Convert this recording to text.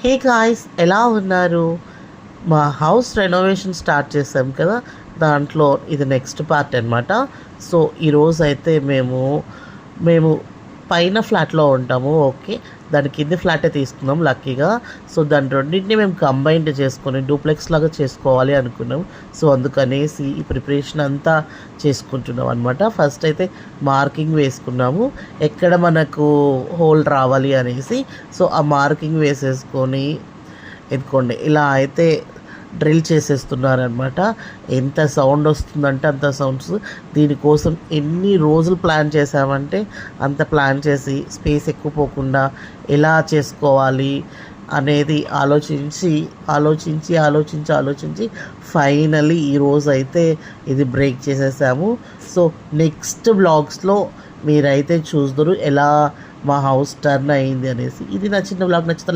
Hey guys, ఎలా ఉన్నారు? మా హౌస్ రెనోవేషన్ స్టార్ట్ చేసాం కదా, దాంట్లో ఇది నెక్స్ట్ పార్ట్ అనమాట. సో ఈరోజు అయితే మేము పైన ఫ్లాట్లో ఉంటాము. ఓకే, దాని కింది ఫ్లాటే తీసుకున్నాం లక్కీగా. సో దాని రెండింటిని మేము కంబైన్డ్ చేసుకొని డూప్లెక్స్ లాగా చేసుకోవాలి అనుకున్నాం. సో అందుకనేసి ఈ ప్రిపరేషన్ అంతా చేసుకుంటున్నాం అనమాట. ఫస్ట్ అయితే మార్కింగ్ వేసుకున్నాము, ఎక్కడ మనకు హోల్ రావాలి అనేసి. సో ఆ మార్కింగ్ వేసేసుకొని ఎత్తుకోండి, ఇలా అయితే డ్రిల్ చేసేస్తున్నారనమాట. ఎంత సౌండ్ వస్తుందంటే అంత సౌండ్స్. దీనికోసం ఎన్ని రోజులు ప్లాన్ చేసామంటే అంత ప్లాన్ చేసి స్పేస్ ఎక్కువ పోకుండా ఎలా చేసుకోవాలి అనేది ఆలోచించి ఫైనల్లీ ఈరోజు అయితే ఇది బ్రేక్ చేసేసాము. సో నెక్స్ట్ బ్లాగ్స్లో మీరైతే చూద్దరు ఎలా మా హౌస్ టర్న్ అయింది అనేసి. ఇది నా చిన్న బ్లాగ్ నచ్చితే లైక్